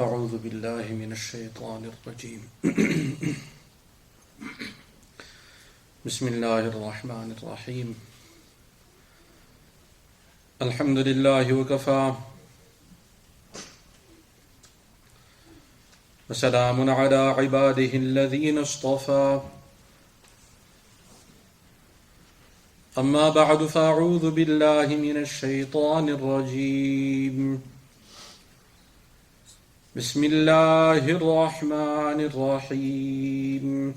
أعوذ بالله من الشيطان الرجيم بسم الله الرحمن الرحيم الحمد لله وكفى وسلام على عباده الذين اصطفى أما بعد فأعوذ بالله من الشيطان الرجيم بسم الله الرحمن الرحيم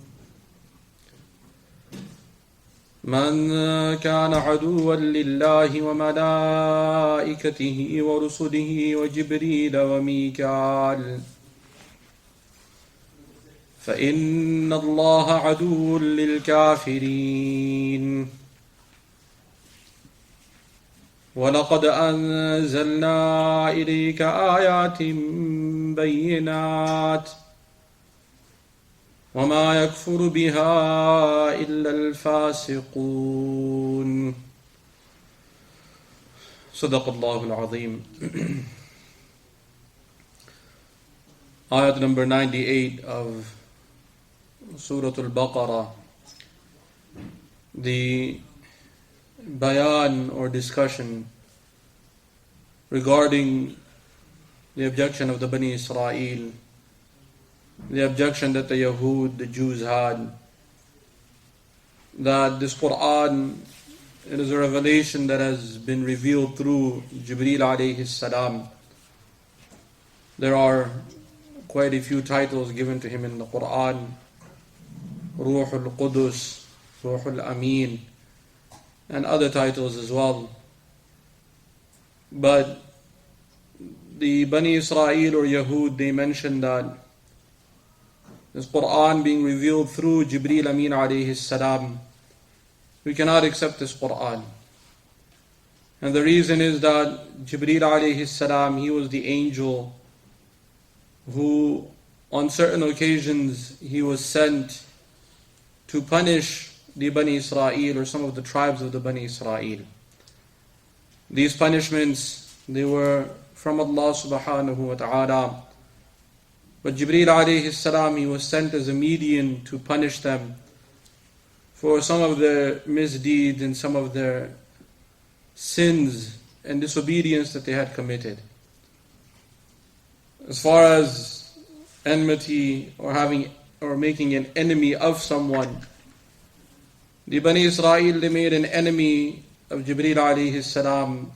من كان عدوا لله وملائكته ورسله وجبريل وميكال فإن الله عدو للكافرين ولقد أنزلنا إليك آيات بينات وما يكفر بها إلا الفاسقون صدق الله العظيم. Ayat number 98 of Surat al-Baqarah, the bayan or discussion regarding the objection of the Bani Israel, the objection that the Yahud, the Jews had, that this Quran, it is a revelation that has been revealed through Jibreel alayhi salam. There are quite a few titles given to him in the Quran: Ruhul Qudus, Ruhul Amin, and other titles as well. But the Bani Israel or Yahud, they mentioned that this Quran being revealed through Jibreel Amin alayhi salam, we cannot accept this Quran. And the reason is that Jibreel alayhi salam, he was the angel who on certain occasions he was sent to punish the Bani Israel or some of the tribes of the Bani Israel. These punishments, they were from Allah subhanahu wa ta'ala. But Jibreel alayhi salam, he was sent as a median to punish them for some of their misdeeds and some of their sins and disobedience that they had committed. As far as enmity or making an enemy of someone, the Bani Israel, they made an enemy of Jibreel alayhi salam.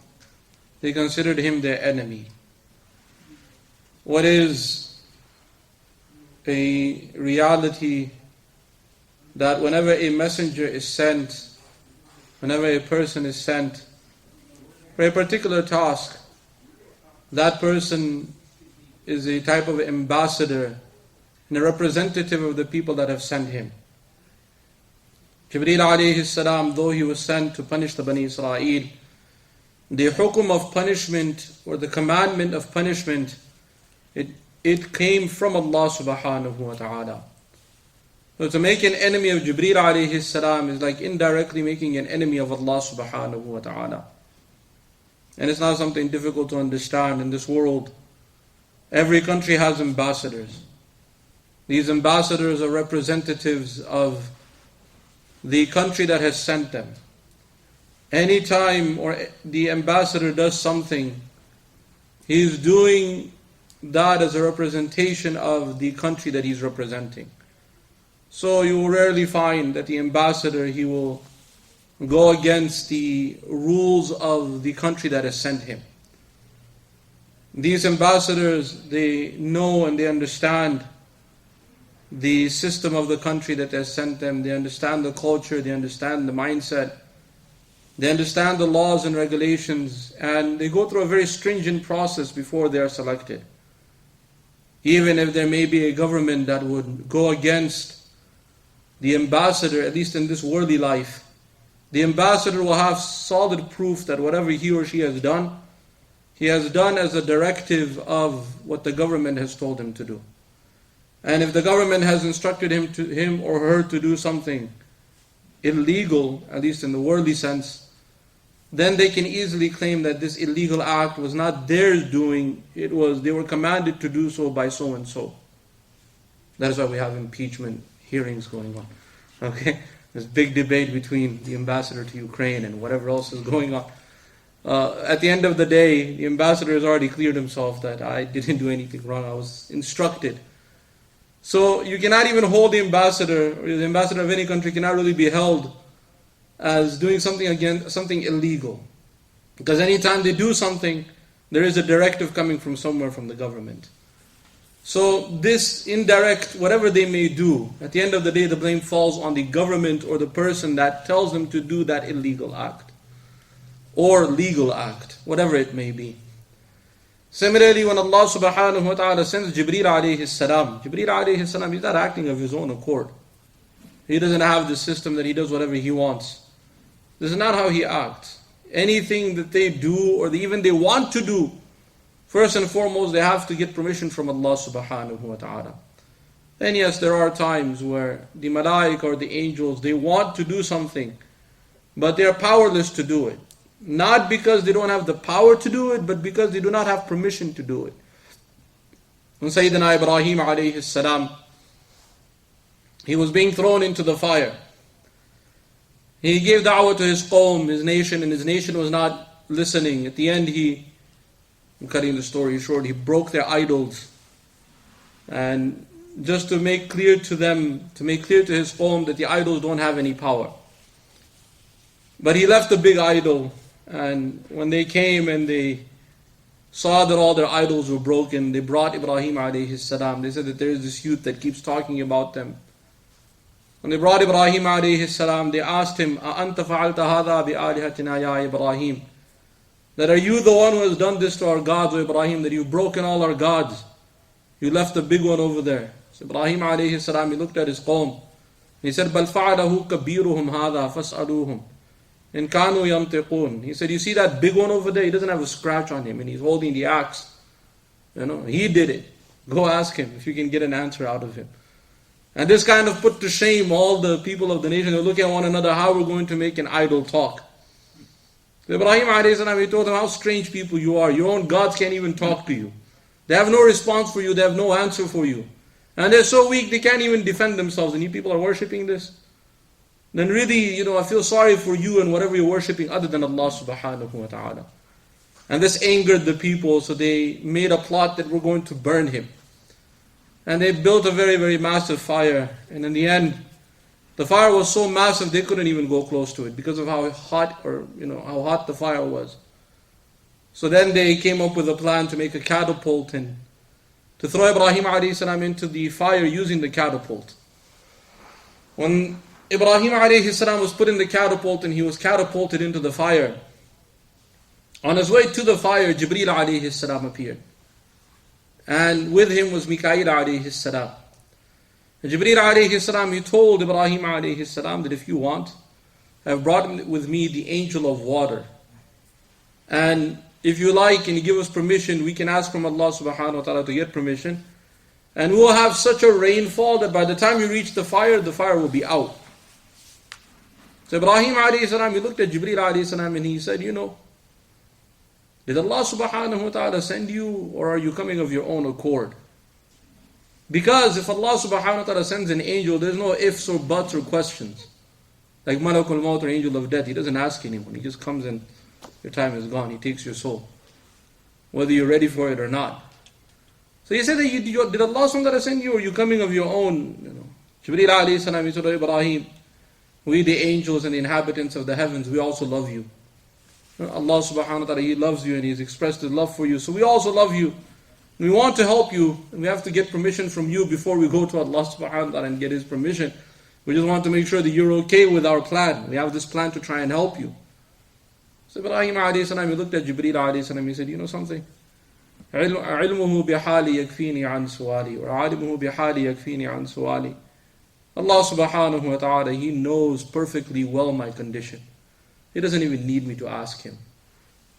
They considered him their enemy. What is a reality that whenever a messenger is sent, whenever a person is sent for a particular task, that person is a type of ambassador and a representative of the people that have sent him. Jibreel alayhi salam, though he was sent to punish the Bani Israel, the hukum of punishment or the commandment of punishment, it came from Allah subhanahu wa ta'ala. So to make an enemy of Jibreel alayhi salam is like indirectly making an enemy of Allah subhanahu wa ta'ala. And it's not something difficult to understand in this world. Every country has ambassadors. These ambassadors are representatives of the country that has sent them. Anytime or the ambassador does something, he's doing that as a representation of the country that he's representing. So you will rarely find that the ambassador, he will go against the rules of the country that has sent him. These ambassadors, they know and they understand the system of the country that has sent them. They understand the culture, they understand the mindset, they understand the laws and regulations, and they go through a very stringent process before they are selected. Even if there may be a government that would go against the ambassador, at least in this worldly life, the ambassador will have solid proof that whatever he or she has done, he has done as a directive of what the government has told him to do. And if the government has instructed him or her to do something illegal, at least in the worldly sense, then they can easily claim that this illegal act was not theirs doing, it was they were commanded to do so by so and so. That is why we have impeachment hearings going on. Okay? This big debate between the ambassador to Ukraine and whatever else is going on. At the end of the day, the ambassador has already cleared himself that I didn't do anything wrong, I was instructed. So you cannot even hold the ambassador, or the ambassador of any country cannot really be held as doing something illegal. Because anytime they do something, there is a directive coming from somewhere from the government. So this indirect, whatever they may do, at the end of the day the blame falls on the government or the person that tells them to do that illegal act. Or legal act, whatever it may be. Similarly, when Allah subhanahu wa ta'ala sends Jibreel alayhi salam, Jibreel alayhi salam, he's not acting of his own accord. He doesn't have the system that he does whatever he wants. This is not how he acts. Anything that they do or even they want to do, first and foremost they have to get permission from Allah subhanahu wa ta'ala. And yes, there are times where the malaika or the angels, they want to do something, but they are powerless to do it. Not because they don't have the power to do it, but because they do not have permission to do it. When Sayyidina Ibrahim alayhi salam, he was being thrown into the fire. He gave da'wah to his qawm, his nation, and his nation was not listening. At the end I'm cutting the story short, he broke their idols. And just to make clear to them, to make clear to his qawm that the idols don't have any power. But he left the big idol. And when they came and they saw that all their idols were broken, they brought Ibrahim alayhi salam. They said that there is this youth that keeps talking about them. When they brought Ibrahim alayhi salam, they asked him, أَأَنْتَ فَعَلْتَ هَذَا بِآلِهَتِنَا يَا إِبْرَاهِيمُ? That are you the one who has done this to our gods, O Ibrahim, that you've broken all our gods? You left the big one over there. So Ibrahim alayhi salam, he looked at his qawm. He said, بَلْ فَعَلَهُ كَبِيرُهُمْ هَذَا فَاسْأَلُوهُم إِن كَانُوا يَنْطِقُونَ. He said, you see that big one over there? He doesn't have a scratch on him and he's holding the axe. He did it. Go ask him if you can get an answer out of him. And this kind of put to shame all the people of the nation. They look at one another, how we're going to make an idol talk. So Ibrahim alayhi salam, he told them, how strange people you are. Your own gods can't even talk to you. They have no response for you. They have no answer for you. And they're so weak, they can't even defend themselves. And you people are worshipping this? Then really, I feel sorry for you and whatever you're worshipping other than Allah subhanahu wa ta'ala. And this angered the people, so they made a plot that we're going to burn him. And they built a very, very massive fire. And in the end, the fire was so massive they couldn't even go close to it because of how hot how hot the fire was. So then they came up with a plan to make a catapult and to throw Ibrahim alayhi salam into the fire using the catapult. When Ibrahim alayhi salam was put in the catapult and he was catapulted into the fire, on his way to the fire, Jibreel alayhi salam appeared. And with him was Mikail alayhi salam. And Jibreel alayhi salam, he told Ibrahim alayhi salam that if you want, I have brought with me the angel of water. And if you like and you give us permission, we can ask from Allah subhanahu wa ta'ala to get permission. And we will have such a rainfall that by the time you reach the fire will be out. So Ibrahim alayhi salam, he looked at Jibreel alayhi salam and he said, did Allah subhanahu wa ta'ala send you, or are you coming of your own accord? Because if Allah subhanahu wa ta'ala sends an angel, there's no ifs or buts or questions. Like Malakul Maut or angel of death, he doesn't ask anyone. He just comes and your time is gone. He takes your soul, whether you're ready for it or not. So he said, did Allah subhanahu wa ta'ala send you, or are you coming of your own? Jibreel alayhi salam, he said, Ibrahim, we the angels and the inhabitants of the heavens, we also love you. Allah subhanahu wa ta'ala, He loves you and He's expressed His love for you. So we also love you. We want to help you. And we have to get permission from you before we go to Allah subhanahu wa ta'ala and get His permission. We just want to make sure that you're okay with our plan. We have this plan to try and help you. So Ibrahim alayhi salam, he looked at Jibreel alayhi salam, he said, you know something? عِلْمُهُ بِحَالِ يَكْفِينِي عَنْ سُوَالِي وَعَالِمُهُ بِحَالِ يَكْفِيني عَنْ سُوَالِي. Allah subhanahu wa ta'ala, He knows perfectly well my condition. He doesn't even need me to ask Him.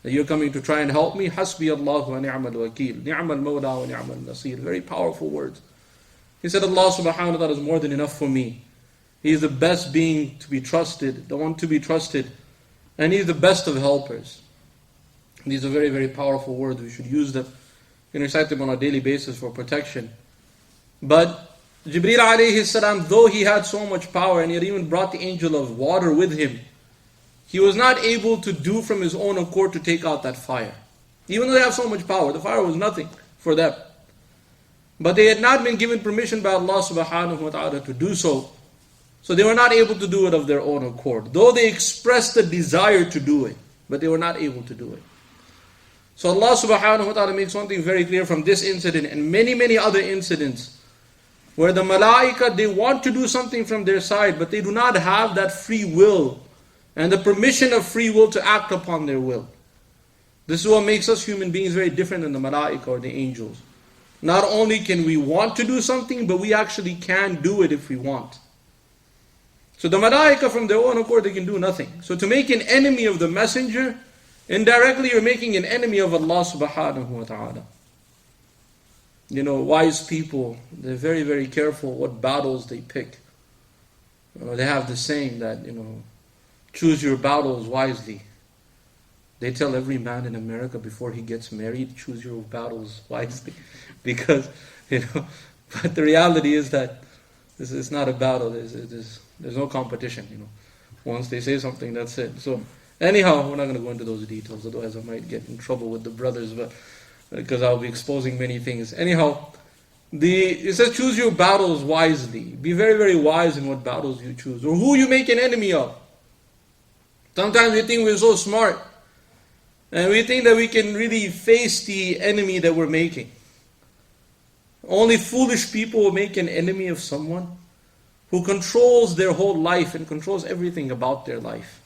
That you're coming to try and help me? Hasbi Allah wa ni'mal wakil. Ni'mal mawla wa ni'mal nasir. Very powerful words. He said Allah subhanahu wa ta'ala is more than enough for me. He is the best being to be trusted, the one to be trusted. And He is the best of helpers. These are very, very powerful words. We should use them. We can recite them on a daily basis for protection. But Jibreel alayhi salam, though he had so much power and he had even brought the angel of water with him, he was not able to do from his own accord to take out that fire. Even though they have so much power, the fire was nothing for them. But they had not been given permission by Allah subhanahu wa ta'ala to do so. So they were not able to do it of their own accord. Though they expressed the desire to do it, but they were not able to do it. So Allah subhanahu wa ta'ala makes one thing very clear from this incident and many, many other incidents where the malaika, they want to do something from their side, but they do not have that free will and the permission of free will to act upon their will. This is what makes us human beings very different than the malaika or the angels. Not only can we want to do something, but we actually can do it if we want. So the malaika from their own accord, they can do nothing. So to make an enemy of the messenger, indirectly you're making an enemy of Allah subhanahu wa ta'ala. Wise people, they're very, very careful what battles they pick. They have the saying that, choose your battles wisely. They tell every man in America before he gets married, choose your battles wisely. Because, but the reality is that this is not a battle, there's no competition, Once they say something, that's it. So, anyhow, we're not going to go into those details, otherwise I might get in trouble with the brothers, but because I'll be exposing many things. Anyhow, it says choose your battles wisely. Be very, very wise in what battles you choose, or who you make an enemy of. Sometimes we think we're so smart, and we think that we can really face the enemy that we're making. Only foolish people will make an enemy of someone who controls their whole life and controls everything about their life.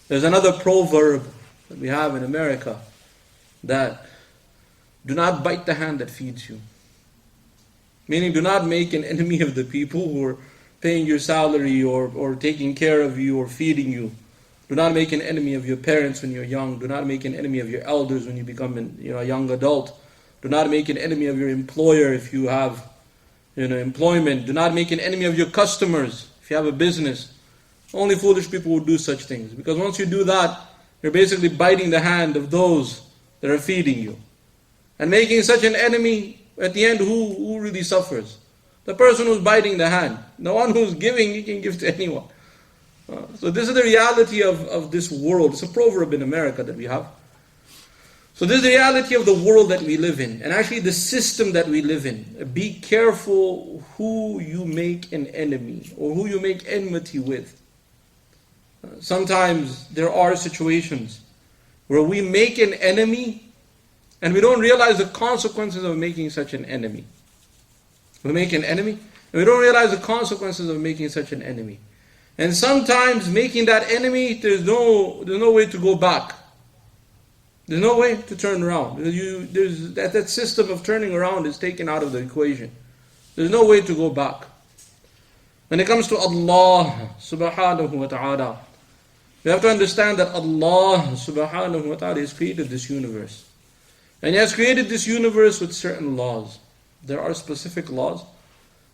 There's another proverb that we have in America that do not bite the hand that feeds you. Meaning, do not make an enemy of the people who are paying your salary or taking care of you or feeding you. Do not make an enemy of your parents when you're young. Do not make an enemy of your elders when you become a young adult. Do not make an enemy of your employer if you have employment. Do not make an enemy of your customers if you have a business. Only foolish people will do such things. Because once you do that, you're basically biting the hand of those that are feeding you. And making such an enemy, at the end, who really suffers? The person who's biting the hand. The one who's giving, he can give to anyone. So this is the reality of this world. It's a proverb in America that we have. So this is the reality of the world that we live in. And actually the system that we live in. Be careful who you make an enemy or who you make enmity with. Sometimes there are situations where we make an enemy and we don't realize the consequences of making such an enemy. We make an enemy and we don't realize the consequences of making such an enemy. And sometimes making that enemy, there's no way to go back. There's no way to turn around. That system of turning around is taken out of the equation. There's no way to go back. When it comes to Allah subhanahu wa ta'ala, we have to understand that Allah subhanahu wa ta'ala has created this universe. And He has created this universe with certain laws. There are specific laws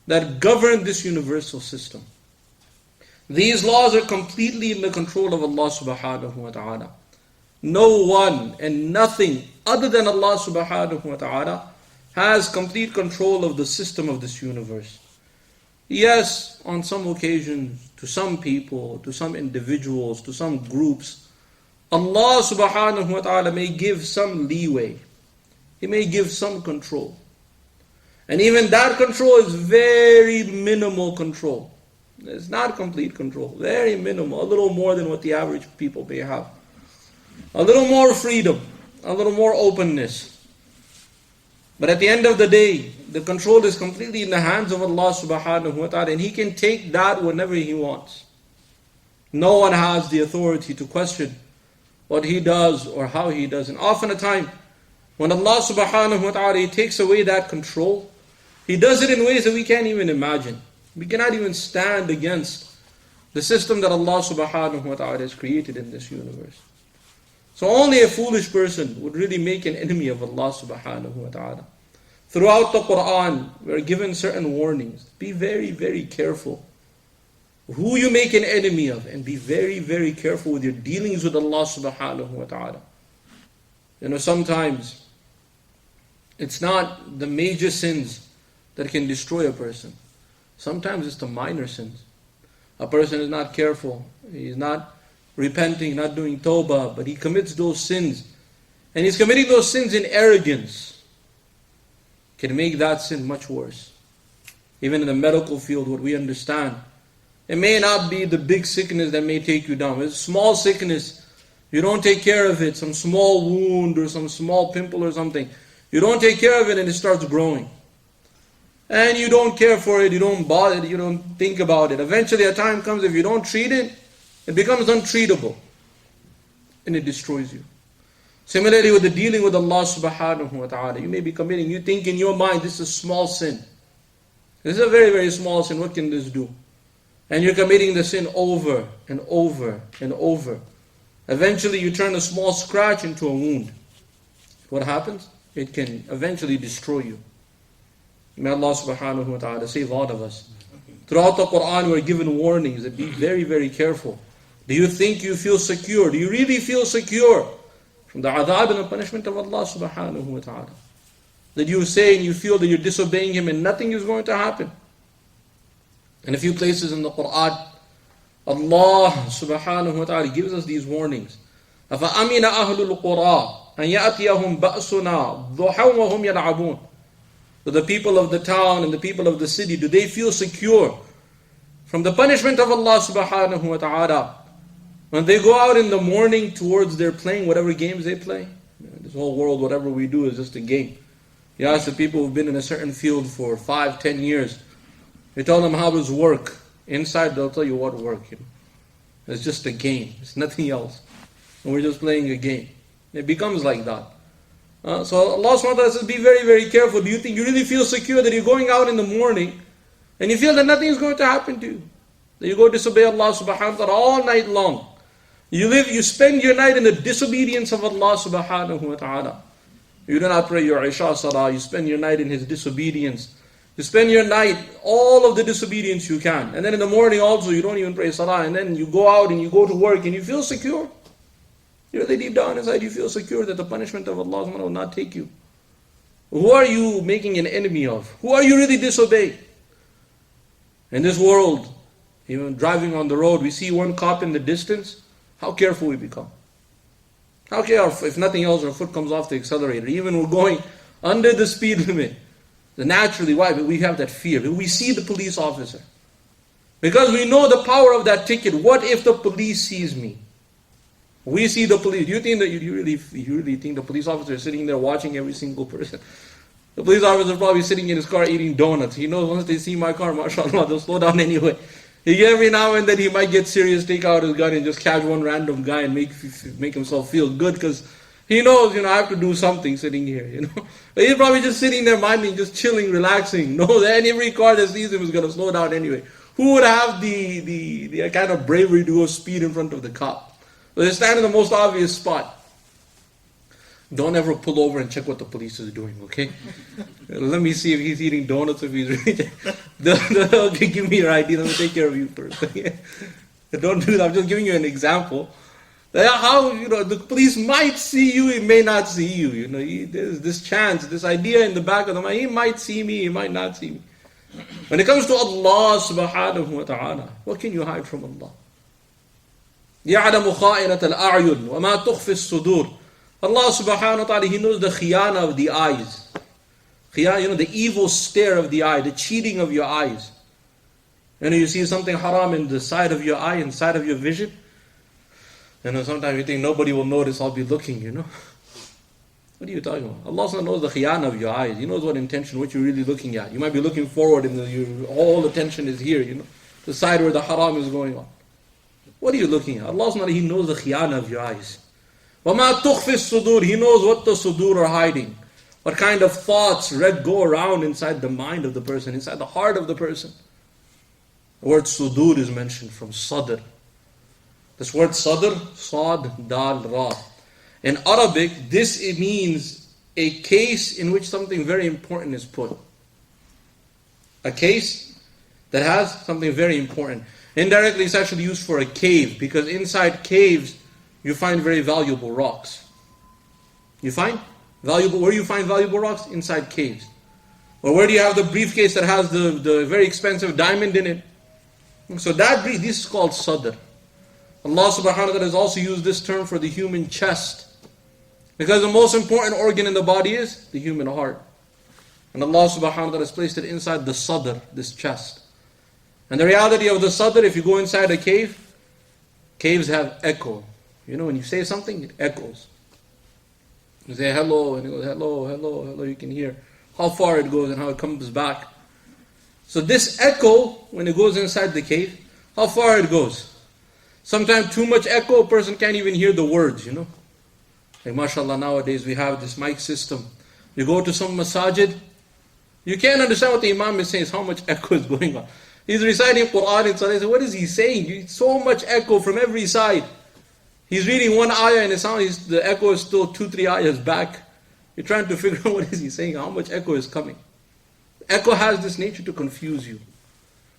that govern this universal system. These laws are completely in the control of Allah subhanahu wa ta'ala. No one and nothing other than Allah subhanahu wa ta'ala has complete control of the system of this universe. Yes, on some occasions, to some people, to some individuals, to some groups, Allah subhanahu wa ta'ala may give some leeway. He may give some control. And even that control is very minimal control. It's not complete control. Very minimal. A little more than what the average people may have. A little more freedom. A little more openness. But at the end of the day, the control is completely in the hands of Allah subhanahu wa ta'ala. And He can take that whenever He wants. No one has the authority to question what He does or how He does. And often a time, when Allah subhanahu wa ta'ala He takes away that control, He does it in ways that we can't even imagine. We cannot even stand against the system that Allah subhanahu wa ta'ala has created in this universe. So only a foolish person would really make an enemy of Allah subhanahu wa ta'ala. Throughout the Quran, we are given certain warnings. Be very, very careful who you make an enemy of, and be very, very careful with your dealings with Allah subhanahu wa ta'ala. Sometimes it's not the major sins that can destroy a person. Sometimes it's the minor sins. A person is not careful, he's not repenting, not doing tawbah, but he commits those sins. And he's committing those sins in arrogance. Can make that sin much worse. Even in the medical field, what we understand, it may not be the big sickness that may take you down. It's a small sickness. You don't take care of it, some small wound or some small pimple or something. You don't take care of it and it starts growing. And you don't care for it, you don't bother it, you don't think about it. Eventually a time comes, if you don't treat it, it becomes untreatable. And it destroys you. Similarly with the dealing with Allah subhanahu wa ta'ala. You may be committing, you think in your mind, this is a small sin. This is a very, very small sin, what can this do? And you're committing the sin over and over and over. Eventually you turn a small scratch into a wound. What happens? It can eventually destroy you. May Allah subhanahu wa ta'ala save all of us. Throughout the Quran we're given warnings that be very, very careful. Do you think you feel secure? Do you really feel secure from the adhab and the punishment of Allah subhanahu wa ta'ala? That you say and you feel that you're disobeying Him and nothing is going to happen. In a few places in the Quran, Allah subhanahu wa ta'ala gives us these warnings. أَفَأَمِنَ أَهْلُ الْقُرَىٰ أَنْ يَأْتِيَهُمْ بَأْسُنَا ضُحًى وَهُمْ يَلْعَبُونَ. So the people of the town and the people of the city, do they feel secure from the punishment of Allah subhanahu wa ta'ala when they go out in the morning towards their playing whatever games they play? This whole world, whatever we do is just a game. You ask the people who've been in a certain field for 5, 10 years, you tell them how does work. Inside they'll tell you what work. It's just a game. It's nothing else. And we're just playing a game. It becomes like that. So Allah subhanahu wa ta'ala says, be very, very careful. Do you think you really feel secure that you're going out in the morning and you feel that nothing is going to happen to you? That you go disobey Allah subhanahu wa ta'ala all night long. You spend your night in the disobedience of Allah subhanahu wa ta'ala. You do not pray your Isha Salah. You spend your night in His disobedience. You spend your night, all of the disobedience you can. And then in the morning also, you don't even pray Salah. And then you go out and you go to work and you feel secure. Really deep down inside you feel secure that the punishment of Allah will not take you. Who are you making an enemy of? Who are you really disobeying? In this world, even driving on the road, we see one cop in the distance, how careful we become. How careful, if nothing else, our foot comes off the accelerator. Even we're going under the speed limit. Naturally, why? But we have that fear. We see the police officer. Because we know the power of that ticket. What if the police sees me? We see the police. Do you think that you really think the police officer is sitting there watching every single person? The police officer is probably sitting in his car eating donuts. He knows once they see my car, mashallah, they'll slow down anyway. Every now and then he might get serious, take out his gun and just catch one random guy and make himself feel good because he knows, I have to do something sitting here, But he's probably just sitting there minding, just chilling, relaxing. No, that every car that sees him is going to slow down anyway. Who would have the kind of bravery to go speed in front of the cop? So they stand in the most obvious spot. Don't ever pull over and check what the police is doing, okay? Let me see if he's eating donuts, if he's really... Okay, give me your ID, let me take care of you first. Don't do that, I'm just giving you an example. How, the police might see you, he may not see you. There's this chance, this idea in the back of the mind, he might see me, he might not see me. When it comes to Allah subhanahu wa ta'ala, what can you hide from Allah? يَعْلَمُ خَائِنَةَ الْأَعْيُنِ وَمَا تُخْفِي الصُّدُورِ. Allah subhanahu wa ta'ala, He knows the khiyana of the eyes. The evil stare of the eye, the cheating of your eyes. You see something haram in the side of your eye, inside of your vision. Sometimes you think nobody will notice, I'll be looking, What are you talking about? Allah knows the khiyana of your eyes. He knows what intention, what you're really looking at. You might be looking forward and your all attention is here, the side where the haram is going on. What are you looking at? Allah He knows the khiyana of your eyes. وَمَا تُخْفِي الصُّدُورِ. He knows what the sudur are hiding. What kind of thoughts go around inside the mind of the person, inside the heart of the person. The word sudur is mentioned from sadr. This word sadr, sad, dal, ra. In Arabic, it means a case in which something very important is put. A case that has something very important. Indirectly, it's actually used for a cave, because inside caves, you find very valuable rocks. You find valuable, where do you find valuable rocks? Inside caves. Or where do you have the briefcase that has the very expensive diamond in it? So that this is called sadr. Allah subhanahu wa ta'ala has also used this term for the human chest. Because the most important organ in the body is the human heart. And Allah subhanahu wa ta'ala has placed it inside the sadr, this chest. And the reality of the sadr, if you go inside a cave, caves have echo. You know, when you say something, it echoes. You say hello, and it goes hello, hello, hello. You can hear how far it goes and how it comes back. So this echo, when it goes inside the cave, how far it goes. Sometimes too much echo, a person can't even hear the words, you know. Like mashallah, nowadays we have this mic system. You go to some masajid, you can't understand what the imam is saying, it's how much echo is going on. He's reciting Quran and Salah. What is he saying? So much echo from every side. He's reading one ayah and the echo is still 2-3 ayahs back. You're trying to figure out what is he saying, how much echo is coming. Echo has this nature to confuse you.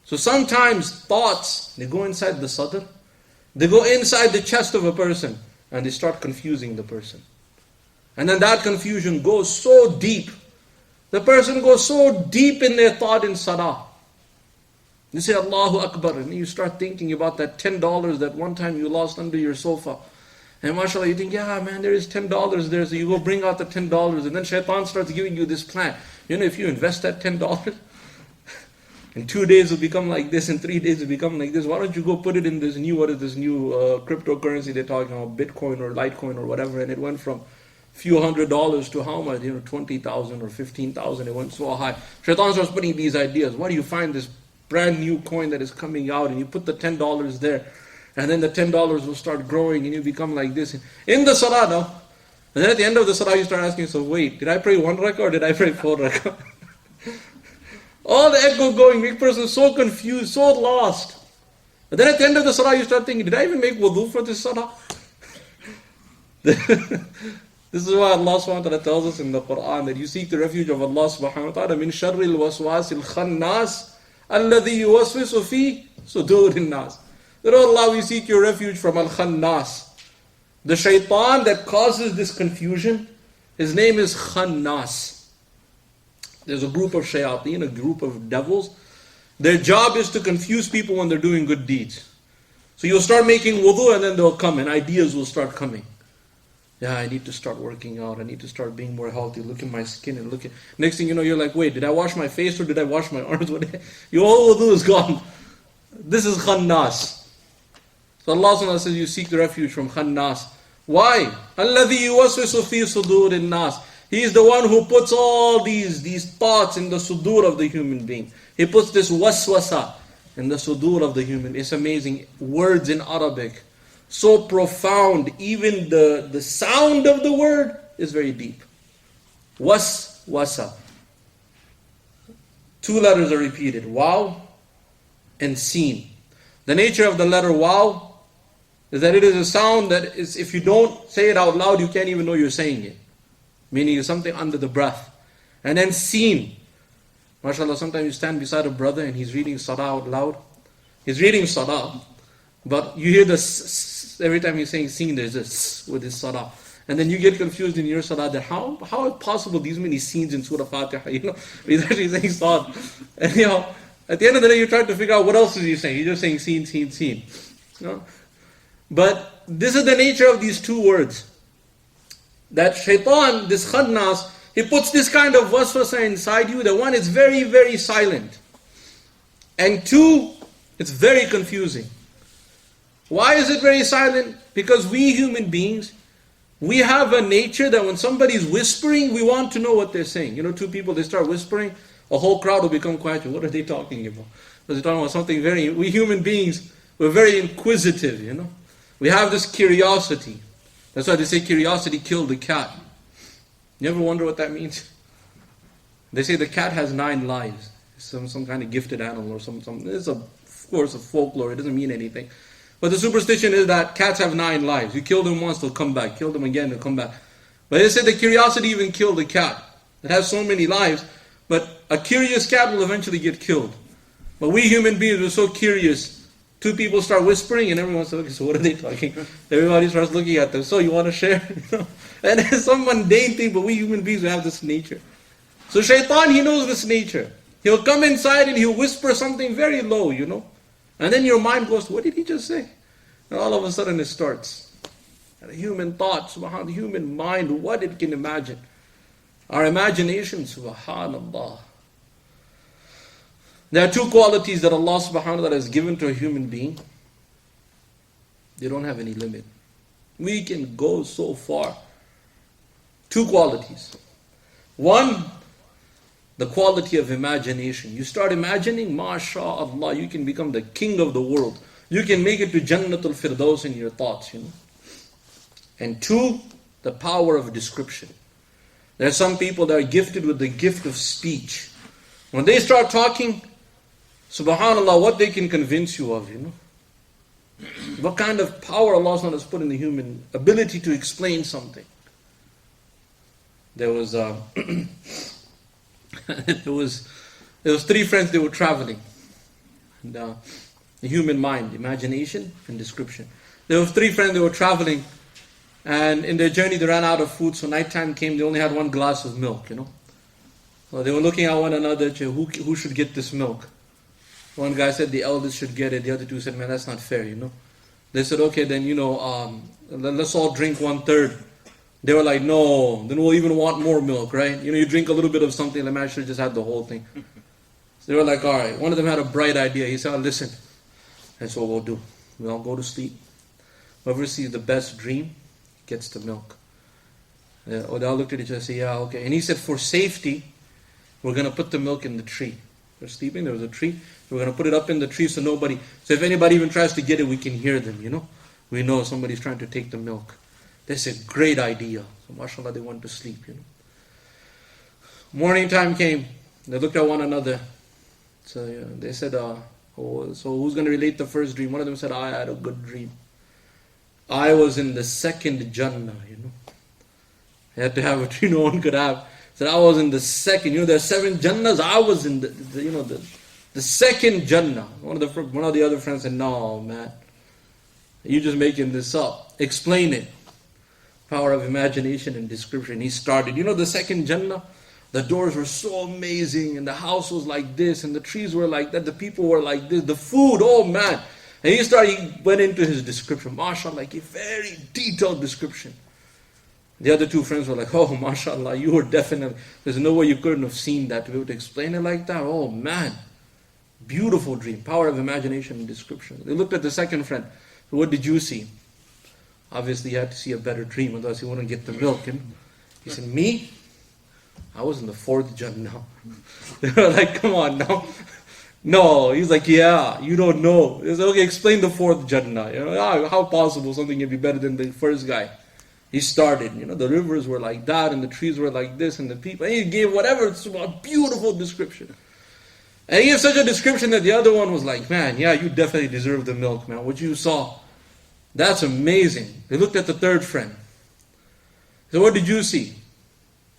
So sometimes thoughts, they go inside the sadr, they go inside the chest of a person, and they start confusing the person. And then that confusion goes so deep. The person goes so deep in their thought in salah. You say Allahu Akbar, and you start thinking about that $10 that one time you lost under your sofa. And mashallah, you think, yeah man, there is $10 there, so you go bring out the $10, and then shaitan starts giving you this plan. You know, if you invest that $10, in 2 days it'll become like this, in 3 days it'll become like this. Why don't you go put it in this new, cryptocurrency they're talking about, Bitcoin or Litecoin or whatever, and it went from few $100s to how much, 20,000 or 15,000, it went so high. Shaitan starts putting these ideas. Why do you find this brand new coin that is coming out, and you put the $10 there, and then the $10 will start growing, and you become like this. In the salah now, and then at the end of the salah you start asking yourself, wait, did I pray 1 rakah or did I pray 4 rakah? All the echo going, make person so confused, so lost. But then at the end of the salah you start thinking, did I even make wudu for this salah? This is why Allah subhanahu wa ta'ala tells us in the Quran that you seek the refuge of Allah subhanahu wa ta'ala min sharril waswasil khannas alladhi yuwaswisu fi sudurin nas. That, oh Allah, we seek your refuge from al-khannas. The shaitan that causes this confusion, his name is khannas. There's a group of shayateen, a group of devils. Their job is to confuse people when they're doing good deeds. So you'll start making wudu and then they'll come and ideas will start coming. Yeah, I need to start working out. I need to start being more healthy. Look at my skin and look at... Next thing you know, you're like, wait, did I wash my face or did I wash my arms? Your whole wudu is gone. This is khannas. So Allah subhanahu wa ta'ala says you seek the refuge from khannas. Why? Alladhi yuwaswisu fi sudurin nas. He is the one who puts all these thoughts in the sudur of the human being. He puts this waswasa in the sudur of the human. It's amazing. Words in Arabic. So profound. Even the sound of the word is very deep. Waswasa. 2 letters are repeated. Waw and sin. The nature of the letter waw is that it is a sound that is, if you don't say it out loud, you can't even know you're saying it. Meaning it's something under the breath. And then sin. MashaAllah, sometimes you stand beside a brother and he's reading salah out loud. He's reading salah. But you hear the every time he's saying sin, there's this with his salah. And then you get confused in your salah that how is possible these many scenes in Surah Fatiha? He's actually saying salah. And at the end of the day, you're trying to figure out what else is he saying. He's just saying sin. But this is the nature of these 2 words. That shaitan, this khannas, he puts this kind of waswasa inside you. That one, it's very, very silent. And 2, it's very confusing. Why is it very silent? Because we human beings, we have a nature that when somebody's whispering, we want to know what they're saying. 2 people, they start whispering, a whole crowd will become quiet. What are they talking about? They're talking about something we human beings, we're very inquisitive, We have this curiosity. That's why they say curiosity killed the cat. You ever wonder what that means? They say the cat has 9 lives. Some kind of gifted animal or something. It's of course a folklore. It doesn't mean anything. But the superstition is that cats have 9 lives. You kill them once, they'll come back. Kill them again, they'll come back. But they say the curiosity even killed the cat. It has so many lives. But a curious cat will eventually get killed. But we human beings are so curious Two people start whispering and everyone's like, okay, so what are they talking? Everybody starts looking at them. So you want to share? And it's some mundane thing, but we human beings, we have this nature. So shaitan, he knows this nature. He'll come inside and he'll whisper something very low, And then your mind goes, what did he just say? And all of a sudden it starts. And the human thought, subhanAllah, the human mind, what it can imagine. Our imagination, subhanAllah. There are two qualities that Allah subhanahu wa ta'ala has given to a human being. They don't have any limit. We can go so far. Two qualities. One, the quality of imagination. You start imagining, mashallah, you can become the king of the world. You can make it to Jannatul Firdaus in your thoughts, And two, the power of description. There are some people that are gifted with the gift of speech. When they start talking, subhanAllah, what they can convince you of, What kind of power Allah has put in the human ability to explain something. There was three friends, they were traveling. And the human mind, imagination and description. There were three friends, they were traveling. And in their journey, they ran out of food. So nighttime came, they only had one glass of milk, So they were looking at one another, who should get this milk? One guy said the eldest should get it. The other two said, man, that's not fair, They said, okay, then, let's all drink 1/3. They were like, no, then we'll even want more milk, right? You drink a little bit of something, the man should have just had the whole thing. So they were like, all right. One of them had a bright idea. He said, listen, that's what we'll do. We'll all go to sleep. Whoever sees the best dream gets the milk. They all looked at each other and said, yeah, okay. And he said, for safety, we're going to put the milk in the tree. They're sleeping, there was a tree. We're going to put it up in the tree so if anybody even tries to get it, we can hear them, We know somebody's trying to take the milk. They said, great idea. So mashallah, they went to sleep, Morning time came. They looked at one another. So they said, so who's going to relate the first dream? One of them said, I had a good dream. I was in the second Jannah, You had to have a dream no one could have. Said, I was in the second, there are 7 Jannahs. I was in the second Jannah. One of the other friends said, no, man. You're just making this up. Explain it. Power of imagination and description. He started. The second Jannah? The doors were so amazing, and the house was like this, and the trees were like that, the people were like this, the food, oh man. And he went into his description. MashaAllah, like a very detailed description. The other two friends were like, oh, mashallah, you were definitely, there's no way you couldn't have seen that to be able to explain it like that. Oh, man. Beautiful dream. Power of imagination and description. They looked at the second friend. So what did you see? Obviously, you had to see a better dream, otherwise he wouldn't get the milk. He said, me? I was in the 4th Jannah. They were like, come on now. No. He's like, yeah, you don't know. He said, okay, explain the 4th Jannah. How possible something can be better than the first guy? He started, the rivers were like that, and the trees were like this, and the people, and he gave whatever, it's a beautiful description. And he gave such a description that the other one was like, man, yeah, you definitely deserve the milk, man. What you saw, that's amazing. They looked at the third friend. He said, what did you see?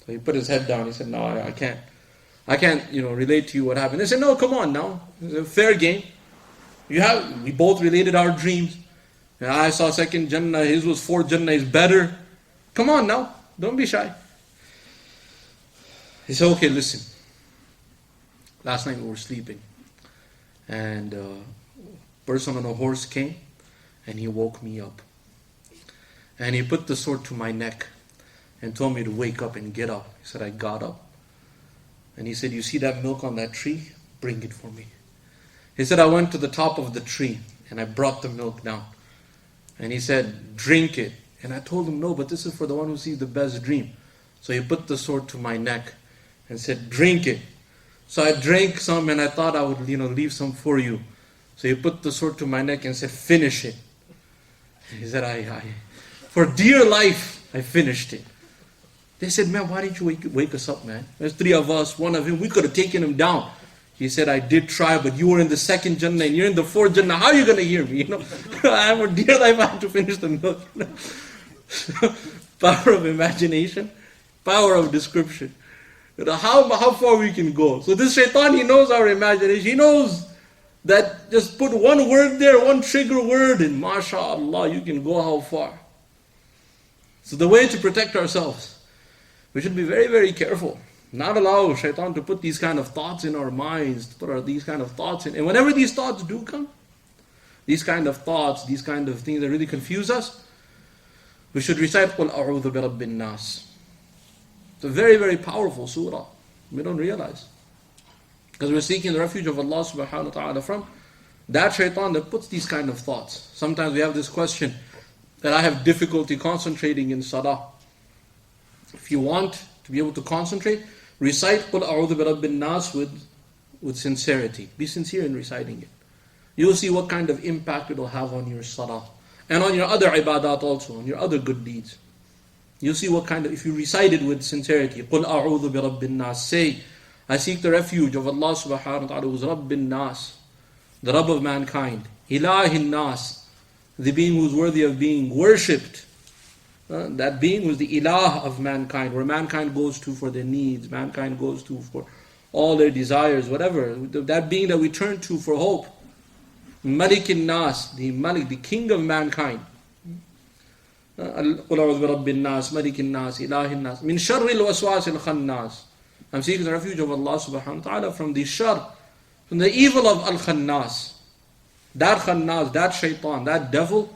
So he put his head down. He said, no, I can't, relate to you what happened. They said, no, come on now. It's a fair game. We both related our dreams. And I saw second Jannah, his was 4th Jannah, is better. Come on now, don't be shy. He said, okay, listen. Last night we were sleeping, and a person on a horse came, and he woke me up. And he put the sword to my neck, and told me to wake up and get up. He said, I got up. And he said, you see that milk on that tree? Bring it for me. He said, I went to the top of the tree, and I brought the milk down. And he said, drink it. And I told him, no, but this is for the one who sees the best dream. So he put the sword to my neck and said, drink it. So I drank some, and I thought I would, leave some for you. So he put the sword to my neck and said, finish it. And he said, I for dear life, I finished it. They said, man, why didn't you wake us up, man? There's 3 of us, 1 of him. We could have taken him down. He said, I did try, but you were in the 2nd Jannah and you're in the 4th Jannah. How are you going to hear me? For dear life, I have to finish the milk. Power of imagination, power of description. How far we can go. So this shaitan, he knows our imagination. He knows that that just put one word there, one trigger word, and mashallah, you can go how far. So the way to protect ourselves, we should be very, very careful. Not allow shaitan to put these kind of thoughts in our minds, to put these kind of thoughts in. And whenever these thoughts do come, these kind of thoughts, these kind of things that really confuse us, we should recite قُلْ أَعُوذُ بِرَبِّ النَّاسِ. It's a very, very powerful surah. We don't realize. Because we're seeking the refuge of Allah subhanahu wa ta'ala from that shaitan that puts these kind of thoughts. Sometimes we have this question that I have difficulty concentrating in salah. If you want to be able to concentrate, recite قُلْ أَعُوذُ بِرَبِّ النَّاسِ with sincerity. Be sincere in reciting it. You'll see what kind of impact it will have on your salah. And on your other ibadat also, on your other good deeds. You'll see what kind of, if you recite it with sincerity, قُلْ أَعُوذُ بِرَبِّ النَّاسِ, say, I seek the refuge of Allah subhanahu wa ta'ala, who is Rabb al-Nas, the Rabb of mankind, Ilah al-Nas, the being who is worthy of being worshipped. That being who is the Ilah of mankind, where mankind goes to for their needs, mankind goes to for all their desires, whatever. That being that we turn to for hope. Malik al-Nas, the Malik, the king of mankind. قُلْ أَعُوذُ بِرَبِّ النَّاسِ مَلِكِ النَّاسِ إِلَهِ النَّاسِ مِنْ شَرِّ الْوَسْوَاسِ الْخَنَّاسِ. I'm seeking the refuge of Allah subhanahu wa ta'ala from the shar, from the evil of al-Khannas. That Khannas, that shaitan, that devil,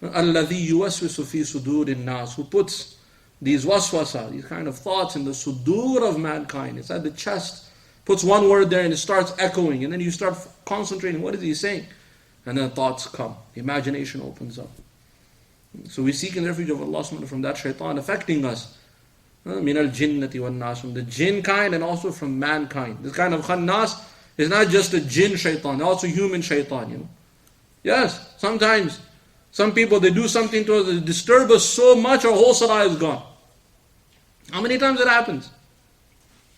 الَّذِي يُوَسْوِسُ فِي صُدُورِ النَّاسِ, who puts these waswasa, these kind of thoughts in the sudur of mankind, inside the chest, puts one word there and it starts echoing, and then you start concentrating, what is he saying? And then thoughts come, the imagination opens up. So we seek in the refuge of Allah subhanahu wa ta'ala from that shaitan affecting us. Min al-jinnati wal-nas, from the jinn kind and also from mankind. This kind of khannas is not just a jinn shaitan, also human shaitan, you know. Yes, sometimes some people, they do something to us that disturb us so much, our whole salah is gone. How many times it happens?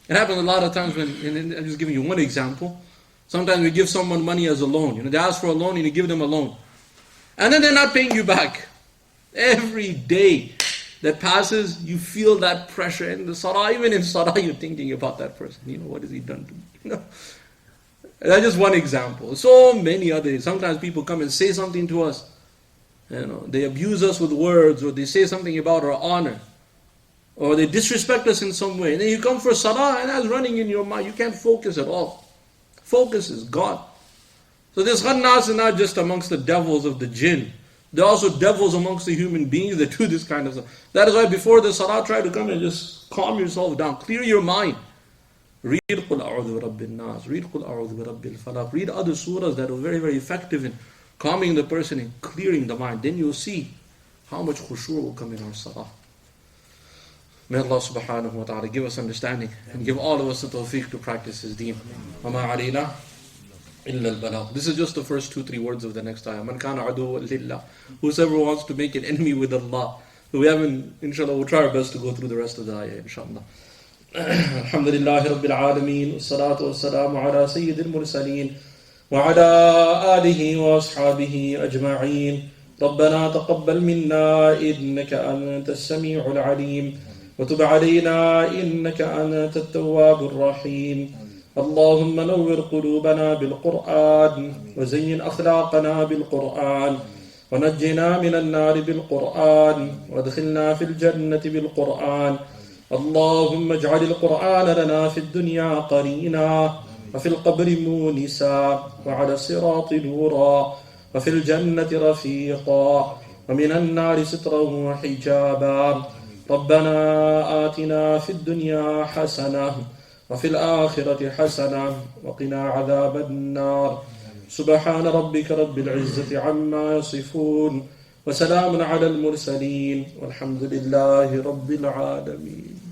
It happens a lot of times when, and I'm just giving you one example. Sometimes we give someone money as a loan. You know, they ask for a loan and you give them a loan. And then they're not paying you back. Every day that passes, you feel that pressure in the salah. Even in salah, you're thinking about that person. You know, what has he done to me? You know? That's just one example. So many others. Sometimes people come and say something to us. You know, they abuse us with words, or they say something about our honor, or they disrespect us in some way. And then you come for salah and that's running in your mind. You can't focus at all. Focus is gone. So this khannas is not just amongst the devils of the jinn. There are also devils amongst the human beings that do this kind of stuff. That is why before the salah, try to come and just calm yourself down. Clear your mind. Read قُلْ أَعُوذُ بِرَبِّ النَّاسِ. Read قُلْ أَعُوذُ بِرَبِّ الْفَلَقِ. Read other surahs that are very, very effective in calming the person and clearing the mind. Then you'll see how much khushu' will come in our salah. May Allah subhanahu wa ta'ala give us understanding and give all of us the tawfiq to practice His deen. وَمَا عَلَيْنَا إِلَّا الْبَلَاغُ. This is just the first 2-3 words of the next ayah. مَنْ كَانَ عَدُوًّا لِلَّهِ. Whosoever wants to make an enemy with Allah. So we haven't, inshallah, we'll try our best to go through the rest of the ayah, inshallah. Alhamdulillahi Rabbil Alameen. Wassalatu wassalamu ala Sayyidil Mursaleen. وعلى آله وأصحابه أجمعين. ربنا تقبل منا إنك أنت السميع العليم وتب علينا إنك أنت التواب الرحيم. اللهم نور قلوبنا بالقرآن وزين أخلاقنا بالقرآن ونجنا من النار بالقرآن وادخلنا في الجنة بالقرآن. اللهم اجعل القرآن لنا في الدنيا قرينا وفي القبر مونسا وعلى الصراط نورا وفي الجنة رفيقا ومن النار سترا وحجابا. ربنا آتنا في الدنيا حسنة وفي الآخرة حسنة وقنا عذاب النار. سبحان ربك رب العزة عما يصفون وسلام على المرسلين والحمد لله رب العالمين.